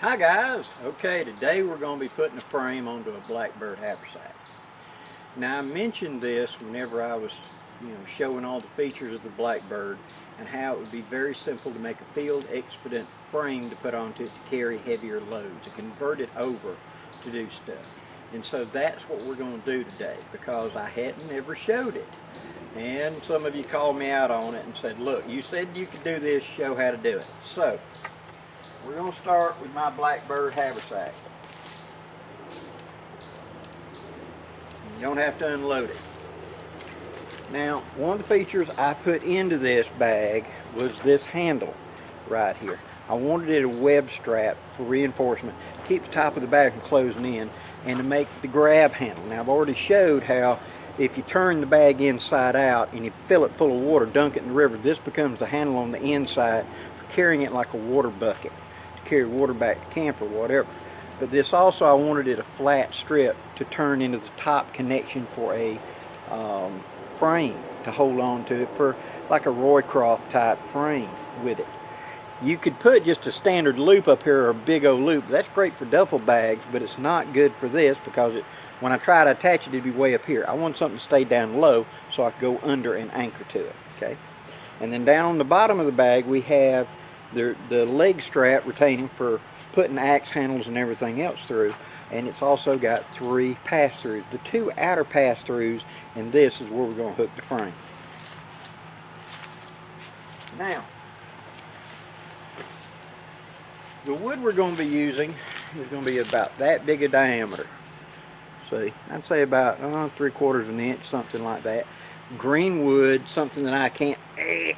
Hi guys, okay, today we're going to be putting a frame onto a Blackbird haversack. Now I mentioned this whenever I was showing all the features of the Blackbird and how it would be very simple to make a field expedient frame to put onto it to carry heavier loads, to convert it over to do stuff. And so that's what we're going to do today because I hadn't ever showed it. And some of you called me out on it and said, look, you said you could do this, show how to do it. So we're going to start with my Blackbird haversack. You don't have to unload it. Now, one of the features I put into this bag was this handle right here. I wanted it a web strap for reinforcement to keep the top of the bag from closing in and to make the grab handle. Now, I've already showed how if you turn the bag inside out and you fill it full of water, dunk it in the river, this becomes the handle on the inside for carrying it like a water bucket, to carry water back to camp or whatever. But this also, I wanted it a flat strip to turn into the top connection for a frame to hold on to it for like a Roycroft type frame with it. You could put just a standard loop up here or a big old loop. That's great for duffel bags, but it's not good for this because when I try to attach it, it'd be way up here. I want something to stay down low so I can go under and anchor to it. Okay, and then down on the bottom of the bag we have the leg strap retaining for putting axe handles and everything else through, and it's also got 3 pass-throughs. The 2 outer pass-throughs, and this is where we're going to hook the frame. Now, the wood we're going to be using is going to be about that big a diameter. See, I'd say about 3/4 of an inch, something like that. Green wood, something that I can't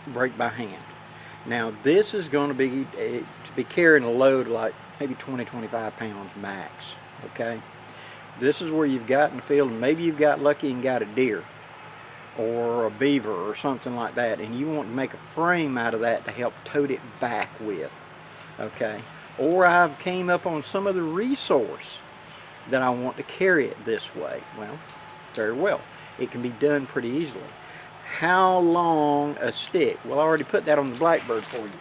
break by hand. Now this is going to be carrying a load like maybe 20-25 pounds max. Okay, this is where you've got in the field and maybe you've got lucky and got a deer or a beaver or something like that, and you want to make a frame out of that to help tote it back with. Okay, or I've came up on some other resource that I want to carry it this way. Well, very well, it can be done pretty easily. How long a stick? Well, I already put that on the Blackbird for you.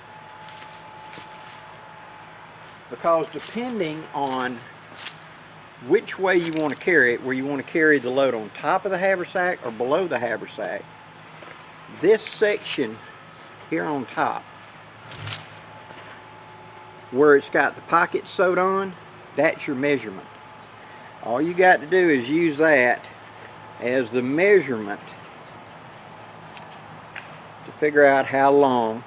Because depending on which way you want to carry it, where you want to carry the load on top of the haversack or below the haversack, this section here on top, where it's got the pocket sewed on, that's your measurement. All you got to do is use that as the measurement to figure out how long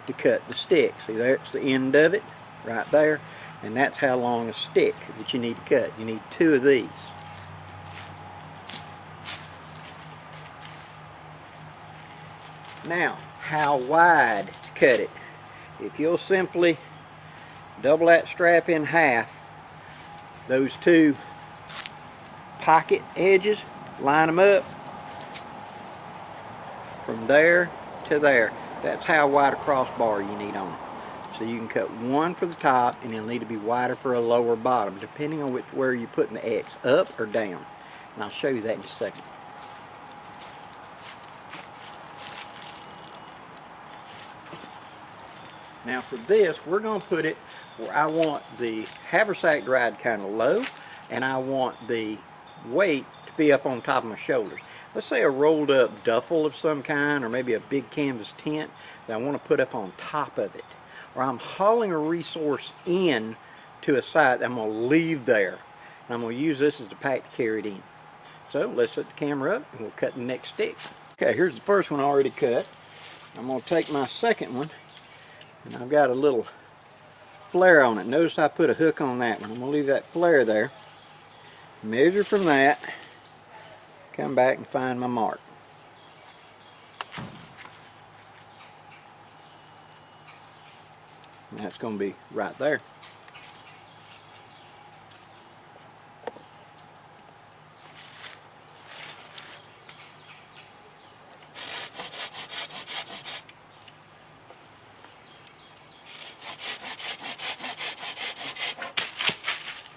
to cut the stick. See, there's the end of it right there, and that's how long a stick that you need to cut. You need 2 of these. Now, how wide to cut it? If you'll simply double that strap in half, those 2 pocket edges, line them up from there to there. That's how wide a crossbar you need on it. So you can cut 1 for the top, and it'll need to be wider for a lower bottom, depending on where you're putting the X, up or down. And I'll show you that in just a second. Now for this, we're going to put it where I want the haversack to ride kind of low, and I want the weight to be up on top of my shoulders. Let's say a rolled up duffel of some kind, or maybe a big canvas tent that I want to put up on top of it. Or I'm hauling a resource in to a site that I'm going to leave there. And I'm going to use this as the pack to carry it in. So let's set the camera up and we'll cut the next stick. Okay, here's the first one already cut. I'm going to take my second one, and I've got a little flare on it. Notice I put a hook on that one. I'm going to leave that flare there. Measure from that, come back and find my mark. And that's going to be right there.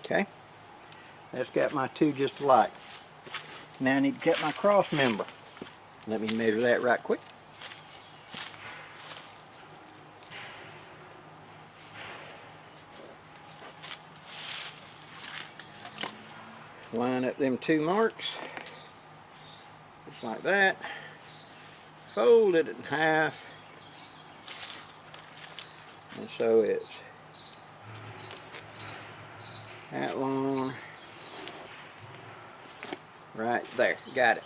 Okay. That's got my 2 just alike. Now I need to cut my cross member. Let me measure that right quick. Line up them two marks, just like that. Fold it in half, and so it's that long right there. Got it.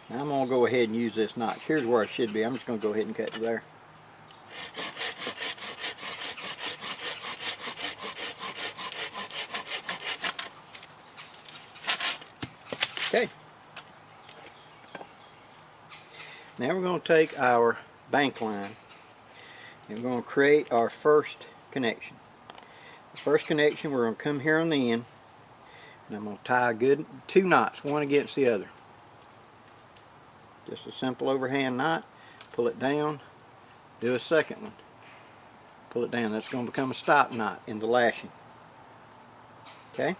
Now I'm going to go ahead and use this notch. Here's where I should be. I'm just going to go ahead and cut to there. Okay. Now we're going to take our bank line and we're going to create our first connection. The first connection, we're going to come here on the end, and I'm going to tie a good 2 knots, one against the other. Just a simple overhand knot. Pull it down, do a second one. Pull it down. That's going to become a stop knot in the lashing. Okay?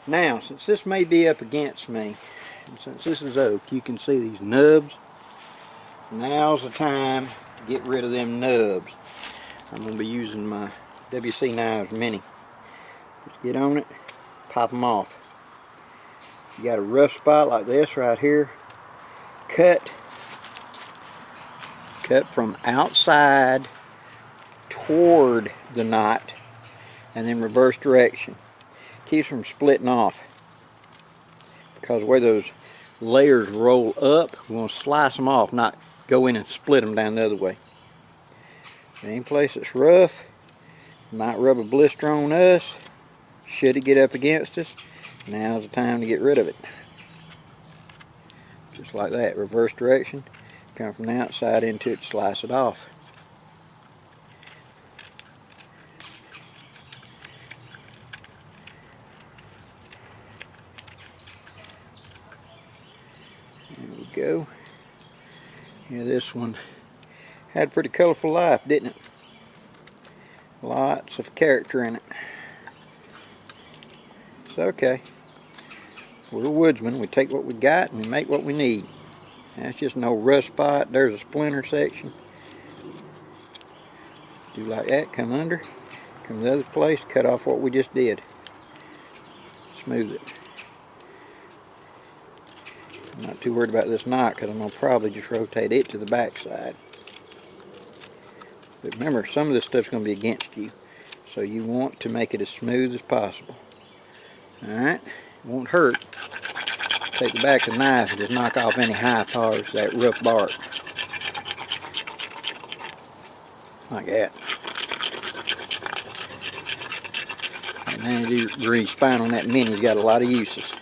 Now, since this may be up against me, and since this is oak, you can see these nubs. Now's the time to get rid of them nubs. I'm going to be using my WC Knives Mini. Just get on it, pop them off. You got a rough spot like this right here. Cut from outside toward the knot, and then reverse direction. Keeps from splitting off, because where those layers roll up, we're going to slice them off, not go in and split them down the other way. Any place that's rough, might rub a blister on us. Should it get up against us, now's the time to get rid of it. Just like that, reverse direction, come from the outside into it, slice it off. There we go. Yeah, this one had a pretty colorful life, didn't it? Lots of character in it. It's okay. We're woodsmen. We take what we got and we make what we need. That's just no rust spot. There's a splinter section. Do like that. Come under. Come to the other place. Cut off what we just did. Smooth it. I'm not too worried about this knot because I'm going to probably just rotate it to the back side. But remember, some of this stuff's going to be against you, so you want to make it as smooth as possible. Alright, it won't hurt. Take the back of the knife and just knock off any high parts, that rough bark. Like that. And 90-degree spine on that Mini's got a lot of uses.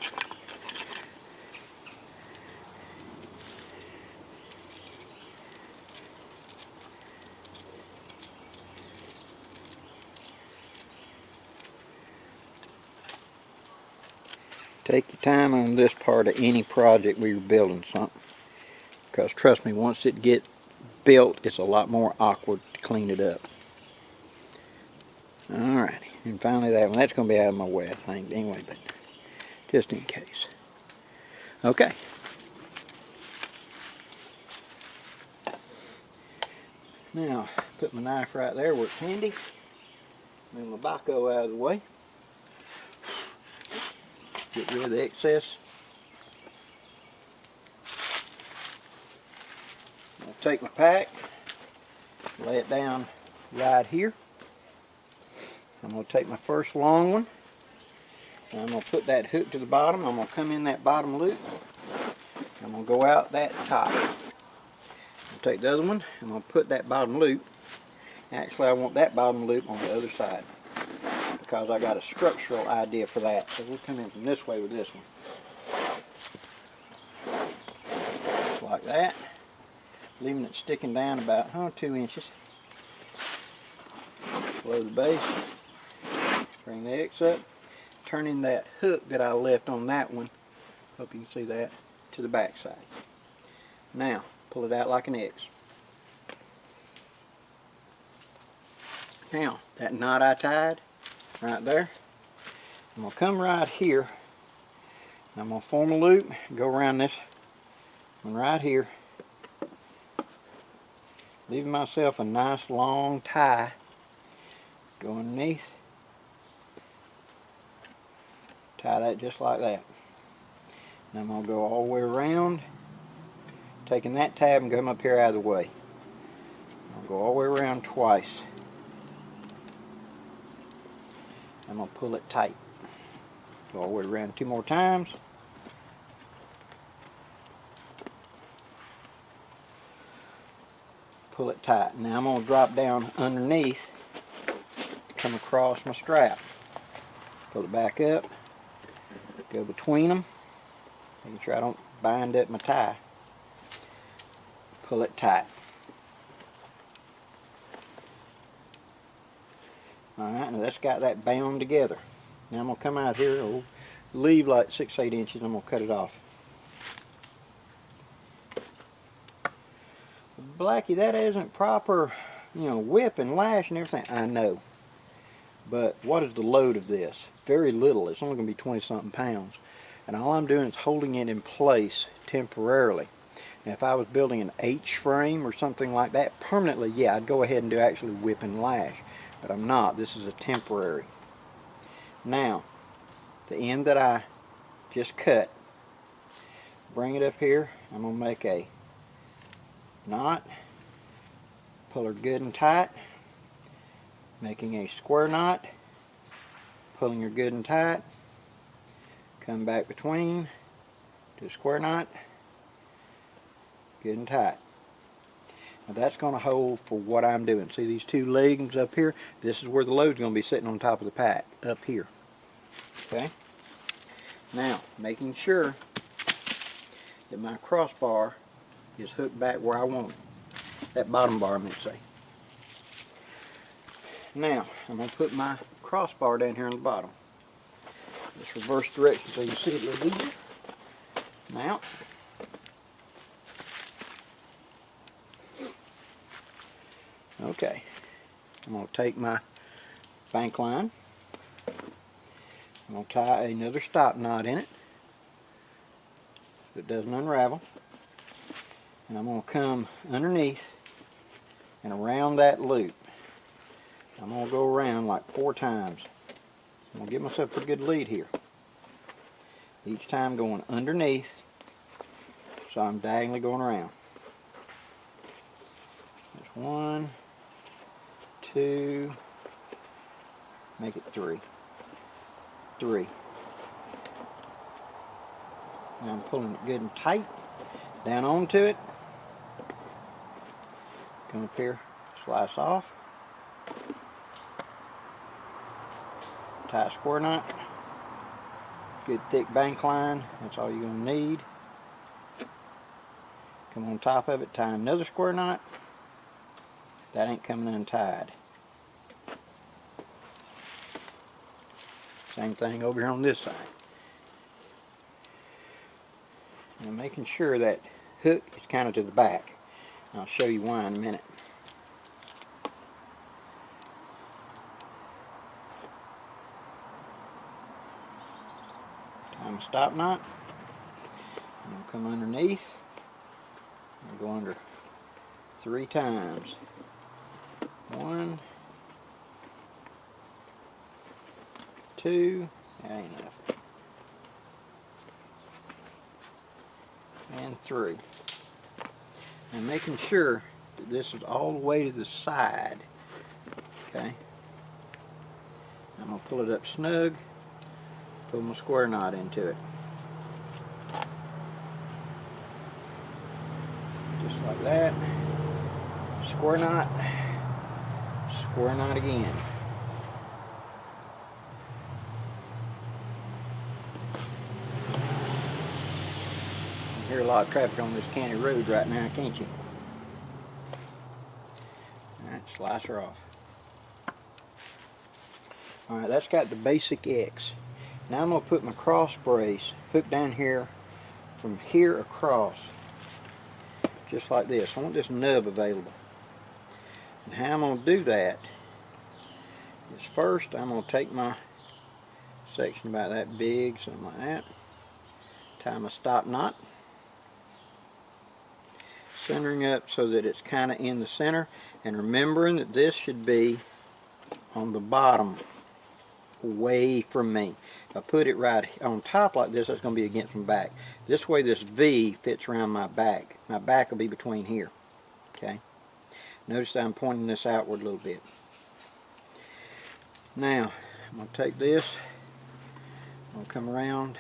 Take your time on this part of any project where you're building something, because trust me, once it gets built, it's a lot more awkward to clean it up. Alrighty, and finally that one. That's going to be out of my way, I think, anyway, but just in case. Okay. Now, put my knife right there where it's handy. Move my baco out of the way. Get rid of the excess. I'll take my pack, lay it down right here. I'm going to take my first long one, and I'm going to put that hook to the bottom. I'm going to come in that bottom loop. I'm going to go out that top. I'll take the other one, I'm going to put that bottom loop. Actually, I want that bottom loop on the other side, because I got a structural idea for that. So we'll come in from this way with this one. Just like that. Leaving it sticking down about 2 inches. Below the base. Bring the X up. Turning that hook that I left on that one, hope you can see that, to the back side. Now, pull it out like an X. Now, that knot I tied, right there, I'm going to come right here, and I'm going to form a loop, go around this one right here, leaving myself a nice long tie Go underneath. Tie that just like that. And I'm going to go all the way around, taking that tab and come up here out of the way. I'll go all the way around twice. I'm going to pull it tight. Go all the way around 2 more times. Pull it tight. Now I'm going to drop down underneath, come across my strap. Pull it back up, go between them, making sure I don't bind up my tie. Pull it tight. Alright, now that's got that bound together. Now I'm going to come out here, I'll leave like 6-8 inches, I'm going to cut it off. Blackie, that isn't proper, whip and lash and everything. I know. But what is the load of this? Very little. It's only going to be 20-something pounds. And all I'm doing is holding it in place temporarily. Now, if I was building an H-frame or something like that permanently, yeah, I'd go ahead and do actually whip and lash. But I'm not. This is a temporary. Now, the end that I just cut, bring it up here. I'm going to make a knot, pull her good and tight, making a square knot, pulling her good and tight, come back between, do a square knot, good and tight. Now that's going to hold for what I'm doing. See these 2 legs up here? This is where the load's going to be sitting on top of the pack, up here. Okay? Now, making sure that my crossbar is hooked back where I want it. That bottom bar, I meant to say. Now, I'm going to put my crossbar down here on the bottom. Let's reverse direction so you see it a little easier. Now, okay, I'm going to take my bank line. I'm going to tie another stop knot in it so it doesn't unravel. And I'm going to come underneath and around that loop. I'm going to go around like 4 times. I'm going to give myself a pretty good lead here. Each time going underneath, so I'm diagonally going around. That's 1, 2, make it 3. 3. Now I'm pulling it good and tight down onto it. Come up here, slice off, tie a square knot, good thick bank line, that's all you're going to need. Come on top of it, tie another square knot. That ain't coming untied. Same thing over here on this side. Now making sure that hook is kind of to the back. I'll show you why in a minute. Tie my stop knot. I'm going to come underneath and go under 3 times. 1, 2, that ain't enough. And 3. And making sure that this is all the way to the side. Okay. I'm going to pull it up snug, pull my square knot into it. Just like that. Square knot again. You hear a lot of traffic on this county road right now, can't you? Alright, slice her off. Alright, that's got the basic X. Now I'm going to put my cross brace hooked down here from here across. Just like this. I want this nub available. And how I'm going to do that is first I'm going to take my section about that big, something like that. Tie my stop knot. Centering up so that it's kind of in the center. And remembering that this should be on the bottom away from me. If I put it right on top like this, that's going to be against my back. This way this V fits around my back. My back will be between here. Okay. Notice that I'm pointing this outward a little bit. Now, I'm going to take this, I'm going to come around,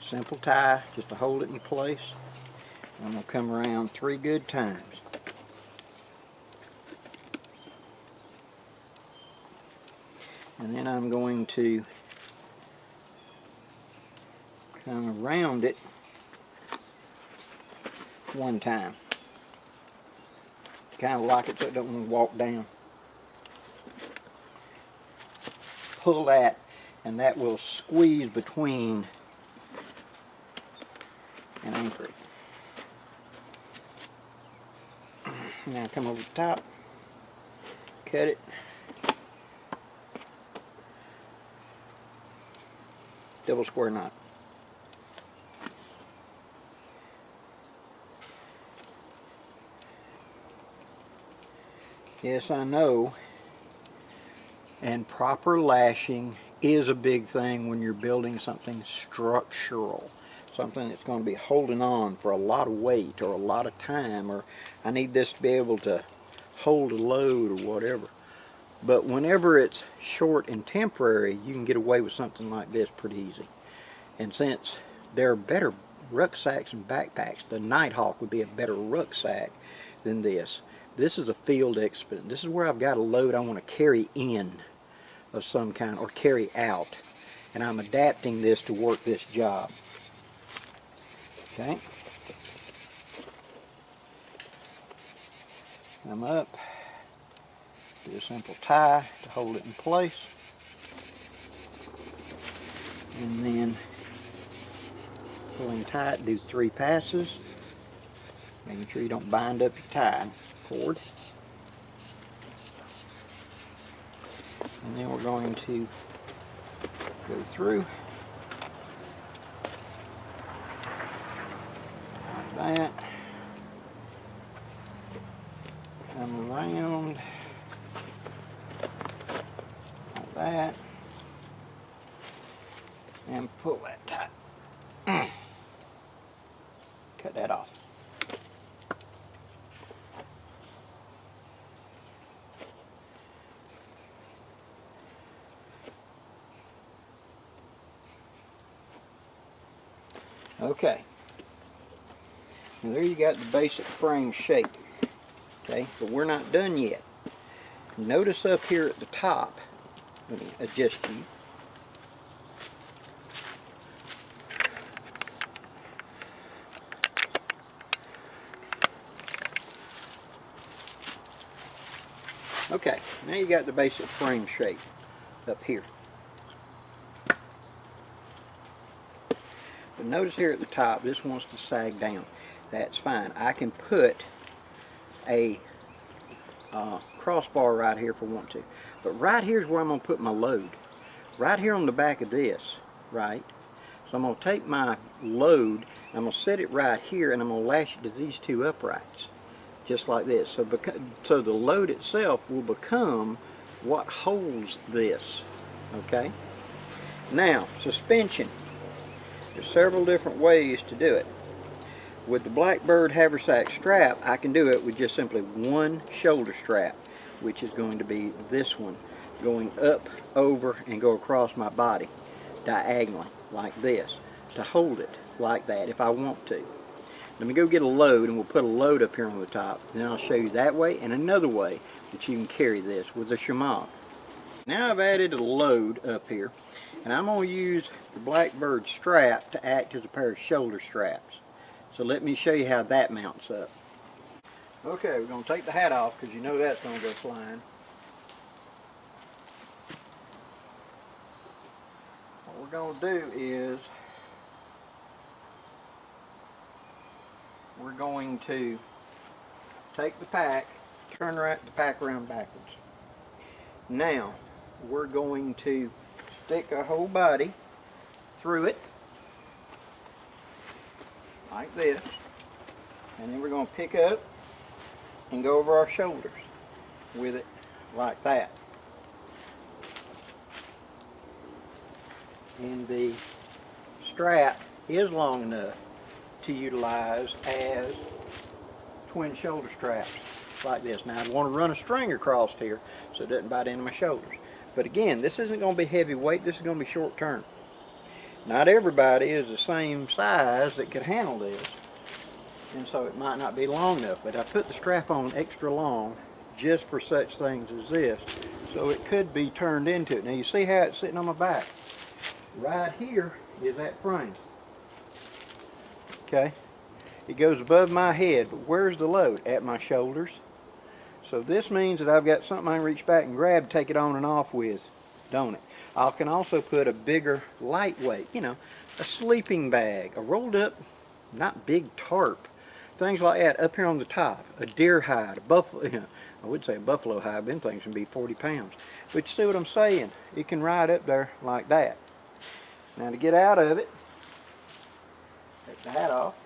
simple tie just to hold it in place. I'm going to come around 3 good times. And then I'm going to come around it 1 time. Kind of lock it so it don't want to walk down. Pull that, and that will squeeze between and anchor it. Now come over the top, cut it, double square knot. Yes, I know, and proper lashing is a big thing when you're building something structural. Something that's going to be holding on for a lot of weight or a lot of time, or I need this to be able to hold a load or whatever. But whenever it's short and temporary, you can get away with something like this pretty easy. And since there are better rucksacks and backpacks, the Nighthawk would be a better rucksack than this. This is a field expedient. This is where I've got a load I want to carry in of some kind or carry out. And I'm adapting this to work this job. Okay. Come up, do a simple tie to hold it in place, and then pulling tight, do 3 passes, making sure you don't bind up your tie cord. And then we're going to go through like that, come around like that, and pull that tight. Cut that off. Okay. Now there you got the basic frame shape. Okay, but we're not done yet. Notice up here at the top, let me adjust you. Okay, now you got the basic frame shape up here. But notice here at the top, this wants to sag down. That's fine. I can put a crossbar right here if I want to. But right here's where I'm going to put my load. Right here on the back of this, right? So I'm going to take my load, and I'm going to set it right here, and I'm going to lash it to these 2 uprights. Just like this. So the load itself will become what holds this. Okay? Now, suspension. There's several different ways to do it. With the Blackbird Haversack strap, I can do it with just simply 1 shoulder strap, which is going to be this one, going up, over, and go across my body diagonally, like this, to hold it like that if I want to. Let me go get a load, and we'll put a load up here on the top. Then I'll show you that way and another way that you can carry this with a shemagh. Now I've added a load up here, and I'm going to use the Blackbird strap to act as a pair of shoulder straps. So let me show you how that mounts up. Okay, we're going to take the hat off because you know that's going to go flying. What we're going to do is we're going to take the pack, turn the pack around backwards. Now we're going to stick our whole body through it like this, and then we're going to pick up and go over our shoulders with it like that. And the strap is long enough to utilize as twin shoulder straps like this. Now I'd want to run a string across here so it doesn't bite into my shoulders. But again, this isn't going to be heavy weight, this is going to be short term. Not everybody is the same size that could handle this, and so it might not be long enough. But I put the strap on extra long just for such things as this, so it could be turned into it. Now you see how it's sitting on my back? Right here is that frame. Okay, it goes above my head, but where's the load? At my shoulders. So this means that I've got something I can reach back and grab, take it on and off with, don't it? I can also put a bigger, lightweight, you know, a sleeping bag, a rolled up, not big tarp, things like that up here on the top, a deer hide, a buffalo, you know, I would say a buffalo hide, them things can be 40 pounds. But you see what I'm saying? It can ride up there like that. Now to get out of it, take the hat off,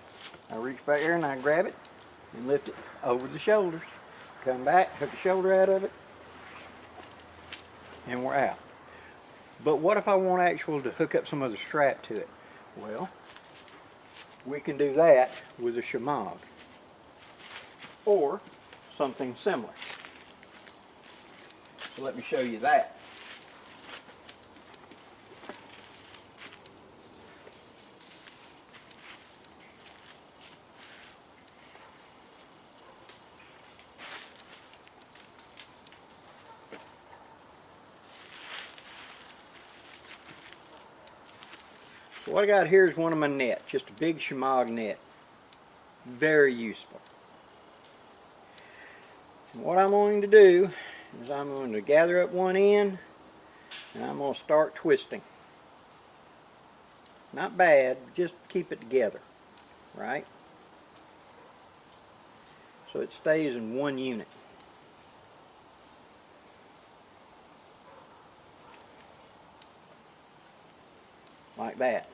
I reach back here and I grab it and lift it over the shoulders. Come back, hook the shoulder out of it, and we're out. But what if I want actually to hook up some other strap to it? Well, we can do that with a shemagh or something similar. So let me show you that. So what I got here is one of my nets, just a big shemagh net. Very useful. And what I'm going to do is I'm going to gather up one end and I'm going to start twisting. Not bad, just keep it together, right? So it stays in one unit. Like that.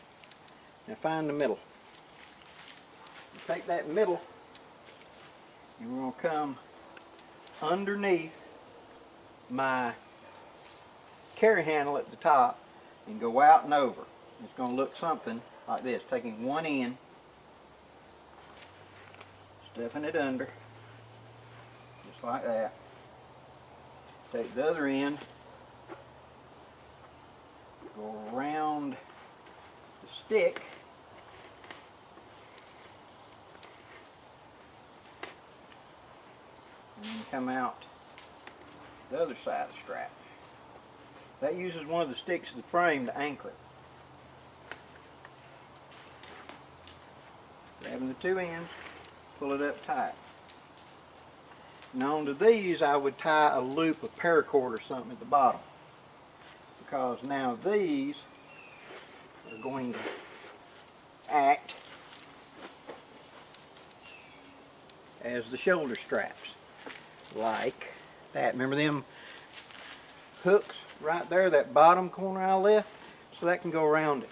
Now find the middle. Take that middle and we're going to come underneath my carry handle at the top and go out and over. It's going to look something like this. Taking one end, stuffing it under, just like that. Take the other end, go around the stick, and then come out the other side of the strap. That uses one of the sticks of the frame to anchor it. Grabbing the two ends, pull it up tight. Now onto these I would tie a loop of paracord or something at the bottom, because now these are going to act as the shoulder straps, like that. Remember them hooks right there, that bottom corner I left? So that can go around it.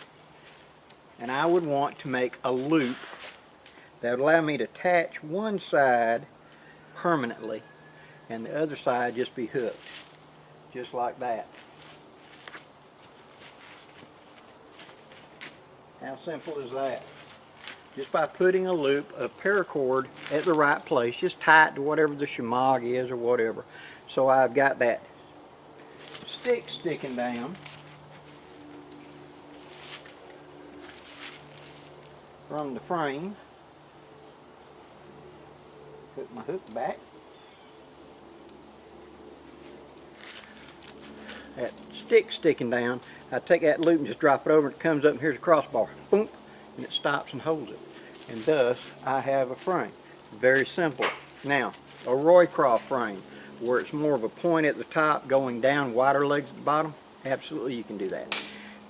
And I would want to make a loop that would allow me to attach one side permanently and the other side just be hooked, just like that. How simple is that? Just by putting a loop of paracord at the right place, just tie it to whatever the shemagh is or whatever. So I've got that stick sticking down from the frame. Put my hook back. That stick sticking down, I take that loop and just drop it over and it comes up and here's a crossbar. Boom, and it stops and holds it. And thus I have a frame. Very simple. Now, a Roycroft frame where it's more of a point at the top going down, wider legs at the bottom, absolutely you can do that.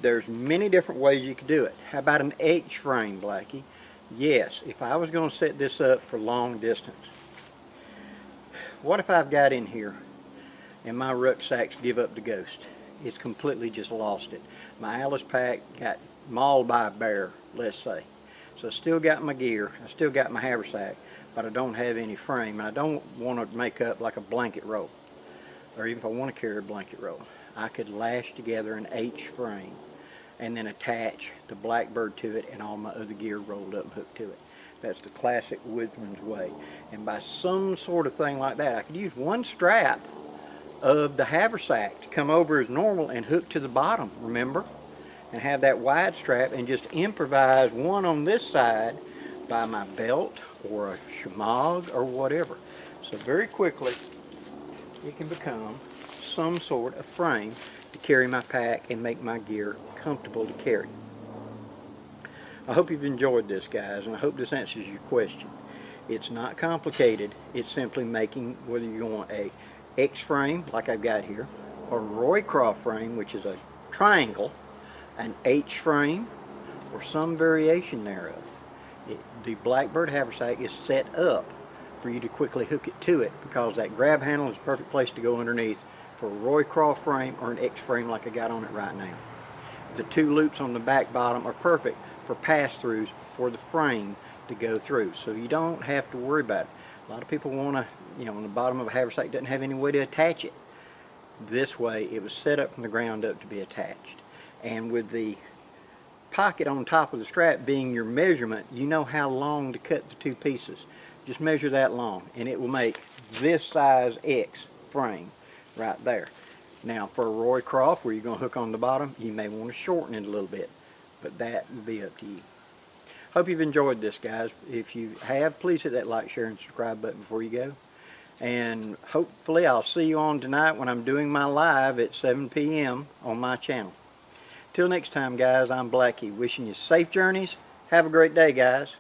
There's many different ways you can do it. How about an H frame, Blackie? Yes, if I was going to set this up for long distance. What if I've got in here and my rucksack's give up the ghost? It's completely just lost it. My Alice pack got mauled by a bear, let's say. So I still got my gear, I still got my haversack, but I don't have any frame, and I don't want to make up like a blanket roll, or even if I want to carry a blanket roll. I could lash together an H frame and then attach the Blackbird to it and all my other gear rolled up and hooked to it. That's the classic woodsman's way. And by some sort of thing like that, I could use one strap of the haversack to come over as normal and hook to the bottom, remember? And have that wide strap and just improvise one on this side by my belt or a shemagh or whatever. So very quickly it can become some sort of frame to carry my pack and make my gear comfortable to carry. I hope you've enjoyed this, guys, and I hope this answers your question. It's not complicated. It's simply making, whether you want a X frame like I've got here, or a Roycroft frame, which is a triangle, an H frame, or some variation thereof. The Blackbird haversack is set up for you to quickly hook it to it, because that grab handle is a perfect place to go underneath for a Roycroft frame or an X frame like I got on it right now. The two loops on the back bottom are perfect for pass-throughs for the frame to go through, so you don't have to worry about it. A lot of people want to, on the bottom of a haversack doesn't have any way to attach it. This way it was set up from the ground up to be attached. And with the pocket on top of the strap being your measurement, you know how long to cut the two pieces. Just measure that long and it will make this size X frame right there. Now for a Roycroft where you're going to hook on the bottom, you may want to shorten it a little bit, but that will be up to you. Hope you've enjoyed this, guys. If you have, please hit that like, share, and subscribe button before you go. And hopefully I'll see you on tonight when I'm doing my live at 7 p.m. on my channel. Till next time, guys, I'm Blackie, wishing you safe journeys. Have a great day, guys.